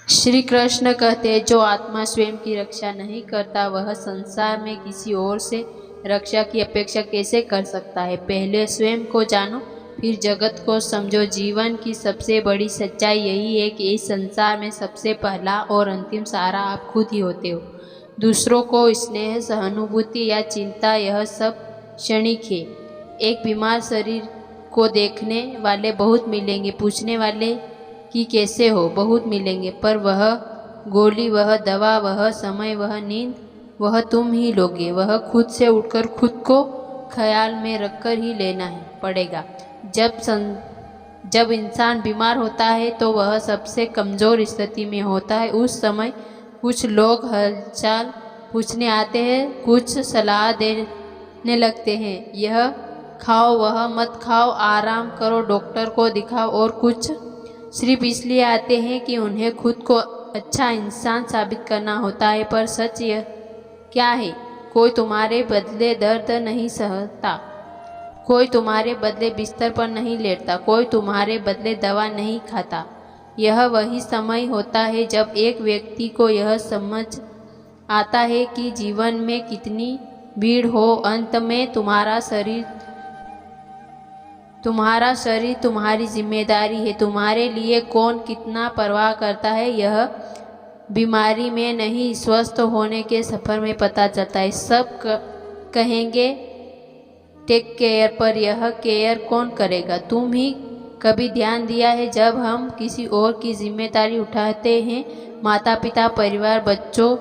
श्री कृष्ण कहते हैं, जो आत्मा स्वयं की रक्षा नहीं करता वह संसार में किसी और से रक्षा की अपेक्षा कैसे कर सकता है। पहले स्वयं को जानो, फिर जगत को समझो। जीवन की सबसे बड़ी सच्चाई यही है कि इस संसार में सबसे पहला और अंतिम सहारा आप खुद ही होते हो। दूसरों को स्नेह, सहानुभूति या चिंता यह सब क्षणिक है। एक बीमार शरीर को देखने वाले बहुत मिलेंगे, पूछने वाले कि कैसे हो बहुत मिलेंगे, पर वह गोली, वह दवा, वह समय, वह नींद, वह तुम ही लोगे। वह खुद से उठकर खुद को ख्याल में रखकर ही लेना ही पड़ेगा। जब इंसान बीमार होता है तो वह सबसे कमज़ोर स्थिति में होता है। उस समय कुछ लोग हालचाल पूछने आते हैं, कुछ सलाह देने लगते हैं, यह खाओ वह मत खाओ, आराम करो, डॉक्टर को दिखाओ, और कुछ सिर्फ इसलिए आते हैं कि उन्हें खुद को अच्छा इंसान साबित करना होता है। पर सच यह क्या है, कोई तुम्हारे बदले दर्द नहीं सहता, कोई तुम्हारे बदले बिस्तर पर नहीं लेटता, कोई तुम्हारे बदले दवा नहीं खाता। यह वही समय होता है जब एक व्यक्ति को यह समझ आता है कि जीवन में कितनी भीड़ हो, अंत में तुम्हारा शरीर तुम्हारी जिम्मेदारी है। तुम्हारे लिए कौन कितना परवाह करता है यह बीमारी में नहीं, स्वस्थ होने के सफ़र में पता चलता है। सब कहेंगे टेक केयर, पर यह केयर कौन करेगा? तुम ही कभी ध्यान दिया है, जब हम किसी और की जिम्मेदारी उठाते हैं, माता पिता, परिवार, बच्चों,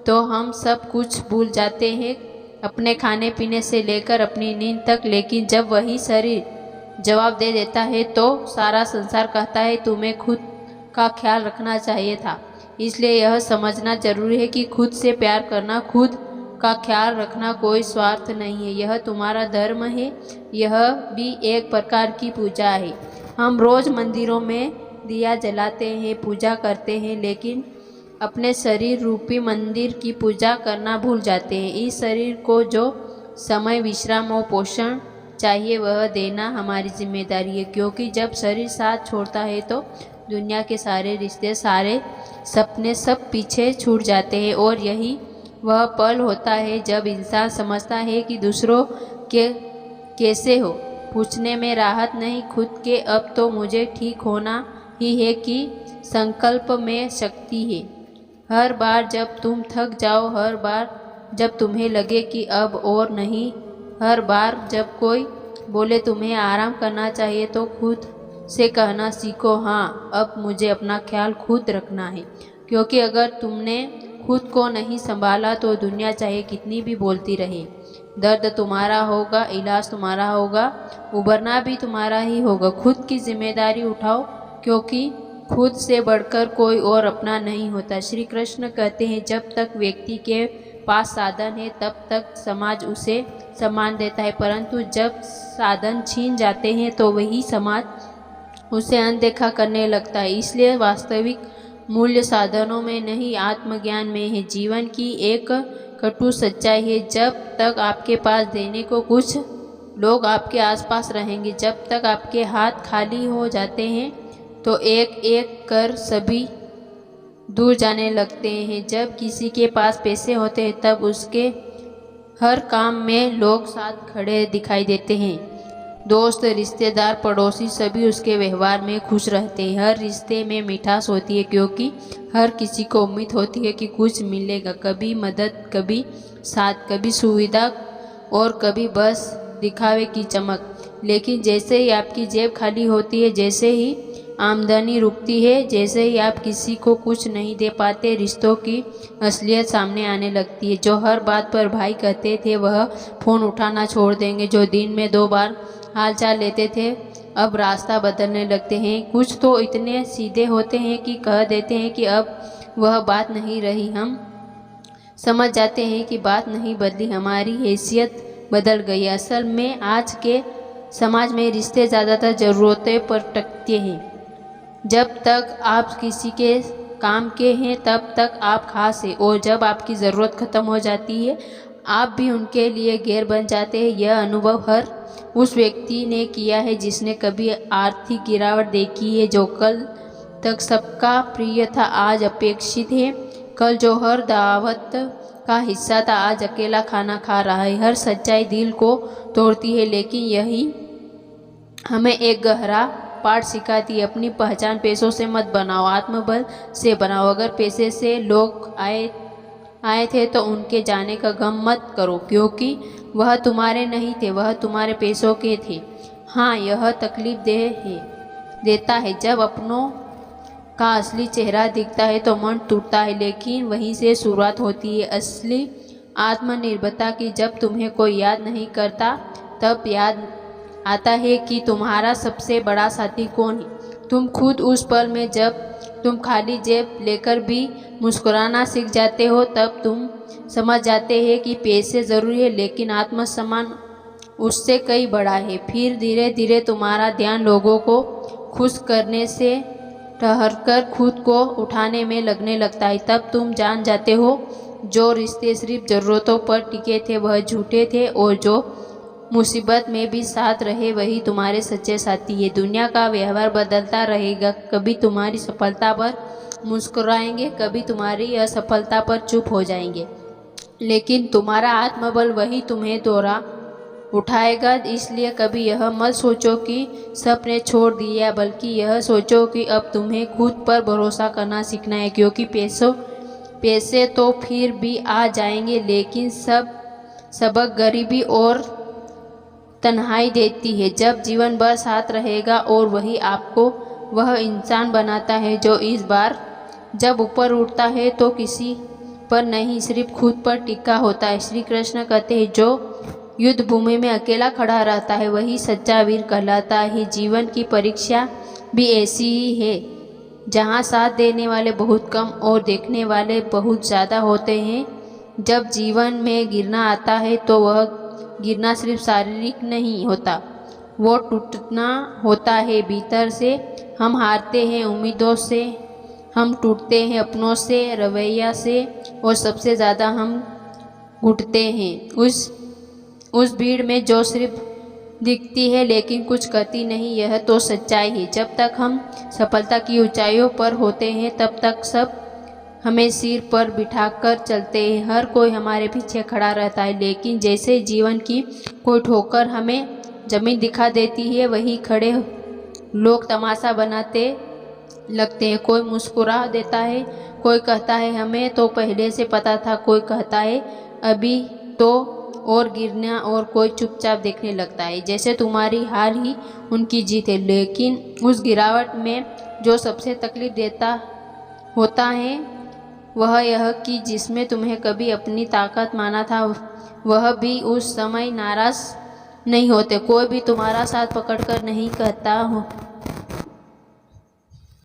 तो हम सब कुछ भूल जाते हैं, अपने खाने पीने से लेकर अपनी नींद तक। लेकिन जब वही शरीर जवाब दे देता है तो सारा संसार कहता है तुम्हें खुद का ख्याल रखना चाहिए था। इसलिए यह समझना जरूरी है कि खुद से प्यार करना, खुद का ख्याल रखना कोई स्वार्थ नहीं है, यह तुम्हारा धर्म है। यह भी एक प्रकार की पूजा है। हम रोज़ मंदिरों में दिया जलाते हैं, पूजा करते हैं, लेकिन अपने शरीर रूपी मंदिर की पूजा करना भूल जाते हैं। इस शरीर को जो समय, विश्राम और पोषण चाहिए वह देना हमारी जिम्मेदारी है, क्योंकि जब शरीर साथ छोड़ता है तो दुनिया के सारे रिश्ते, सारे सपने सब पीछे छूट जाते हैं। और यही वह पल होता है जब इंसान समझता है कि दूसरों के कैसे हो पूछने में राहत नहीं, खुद के अब तो मुझे ठीक होना ही है कि संकल्प में शक्ति है। हर बार जब तुम थक जाओ, हर बार जब तुम्हें लगे कि अब और नहीं, हर बार जब कोई बोले तुम्हें आराम करना चाहिए, तो खुद से कहना सीखो, हाँ अब मुझे अपना ख्याल खुद रखना है। क्योंकि अगर तुमने खुद को नहीं संभाला तो दुनिया चाहे कितनी भी बोलती रहे, दर्द तुम्हारा होगा, इलाज तुम्हारा होगा, उबरना भी तुम्हारा ही होगा। खुद की जिम्मेदारी उठाओ, क्योंकि खुद से बढ़कर कोई और अपना नहीं होता। श्री कृष्ण कहते हैं, जब तक व्यक्ति के पास साधन है तब तक समाज उसे सम्मान देता है, परंतु जब साधन छीन जाते हैं तो वही समाज उसे अनदेखा करने लगता है। इसलिए वास्तविक मूल्य साधनों में नहीं, आत्मज्ञान में है। जीवन की एक कटु सच्चाई है, जब तक आपके पास देने को कुछ लोग आपके आसपास रहेंगे, जब तक आपके हाथ खाली हो जाते हैं तो एक एक कर सभी दूर जाने लगते हैं। जब किसी के पास पैसे होते हैं तब उसके हर काम में लोग साथ खड़े दिखाई देते हैं। दोस्त, रिश्तेदार, पड़ोसी सभी उसके व्यवहार में खुश रहते हैं। हर रिश्ते में मिठास होती है, क्योंकि हर किसी को उम्मीद होती है कि कुछ मिलेगा, कभी मदद, कभी साथ, कभी सुविधा और कभी बस दिखावे की चमक। लेकिन जैसे ही आपकी जेब खाली होती है, जैसे ही आमदनी रुकती है, जैसे ही आप किसी को कुछ नहीं दे पाते, रिश्तों की असलियत सामने आने लगती है। जो हर बात पर भाई कहते थे वह फ़ोन उठाना छोड़ देंगे, जो दिन में 2 बार हालचाल लेते थे अब रास्ता बदलने लगते हैं। कुछ तो इतने सीधे होते हैं कि कह देते हैं कि अब वह बात नहीं रही। हम समझ जाते हैं कि बात नहीं बदली, हमारी हैसियत बदल गई। असल में आज के समाज में रिश्ते ज़्यादातर ज़रूरतें पर टिकते हैं। जब तक आप किसी के काम के हैं तब तक आप खास हैं, और जब आपकी ज़रूरत ख़त्म हो जाती है आप भी उनके लिए गैर बन जाते हैं। यह अनुभव हर उस व्यक्ति ने किया है जिसने कभी आर्थिक गिरावट देखी है, जो कल तक सबका प्रिय था आज अपेक्षित है, कल जो हर दावत का हिस्सा था आज अकेला खाना खा रहा है। हर सच्चाई दिल को तोड़ती है, लेकिन यही हमें एक गहरा पाठ सिखाती है। अपनी पहचान पैसों से मत बनाओ, आत्मबल से बनाओ। अगर पैसे से लोग आए थे तो उनके जाने का गम मत करो, क्योंकि वह तुम्हारे नहीं थे, वह तुम्हारे पैसों के थे। हाँ, यह तकलीफ देता है जब अपनों का असली चेहरा दिखता है तो मन टूटता है, लेकिन वहीं से शुरुआत होती है असली आत्मनिर्भरता की। जब तुम्हें कोई याद नहीं करता तब याद आता है कि तुम्हारा सबसे बड़ा साथी कौन है। तुम खुद उस पल में जब तुम खाली जेब लेकर भी मुस्कुराना सीख जाते हो, तब तुम समझ जाते हैं कि पैसे ज़रूरी है, लेकिन आत्मसम्मान उससे कई बड़ा है। फिर धीरे धीरे तुम्हारा ध्यान लोगों को खुश करने से ठहरकर खुद को उठाने में लगने लगता है। तब तुम जान जाते हो जो रिश्ते सिर्फ ज़रूरतों पर टिके थे वह झूठे थे, और जो मुसीबत में भी साथ रहे वही तुम्हारे सच्चे साथी है। दुनिया का व्यवहार बदलता रहेगा, कभी तुम्हारी सफलता पर मुस्कुराएंगे, कभी तुम्हारी असफलता पर चुप हो जाएंगे, लेकिन तुम्हारा आत्मबल वही तुम्हें दोहरा उठाएगा। इसलिए कभी यह मत सोचो कि सबने छोड़ दिया, बल्कि यह सोचो कि अब तुम्हें खुद पर भरोसा करना सीखना है, क्योंकि पैसे तो फिर भी आ जाएंगे, लेकिन सबक गरीबी और तन्हाई देती है। जब जीवन भर साथ रहेगा, और वही आपको वह इंसान बनाता है जो इस बार जब ऊपर उठता है तो किसी पर नहीं, सिर्फ खुद पर टिका होता है। श्री कृष्ण कहते हैं, जो युद्ध भूमि में अकेला खड़ा रहता है वही सच्चा वीर कहलाता है। जीवन की परीक्षा भी ऐसी ही है, जहाँ साथ देने वाले बहुत कम और देखने वाले बहुत ज़्यादा होते हैं। जब जीवन में गिरना आता है तो वह गिरना सिर्फ शारीरिक नहीं होता, वो टूटना होता है भीतर से। हम हारते हैं उम्मीदों से, हम टूटते हैं अपनों से, रवैया से, और सबसे ज़्यादा हम घुटते हैं उस भीड़ में जो सिर्फ दिखती है लेकिन कुछ करती नहीं। यह तो सच्चाई है। जब तक हम सफलता की ऊंचाइयों पर होते हैं तब तक सब हमें सिर पर बिठाकर चलते हैं, हर कोई हमारे पीछे खड़ा रहता है, लेकिन जैसे जीवन की कोई ठोकर हमें ज़मीन दिखा देती है, वही खड़े लोग तमाशा बनाते लगते हैं। कोई मुस्कुरा देता है, कोई कहता है हमें तो पहले से पता था, कोई कहता है अभी तो, और गिरना, और कोई चुपचाप देखने लगता है जैसे तुम्हारी हार ही उनकी जीत है। लेकिन उस गिरावट में जो सबसे तकलीफ देता होता है वह यह कि जिसमें तुम्हें कभी अपनी ताकत माना था वह भी उस समय नाराज़ नहीं होते। कोई भी तुम्हारा साथ पकड़कर नहीं कहता हो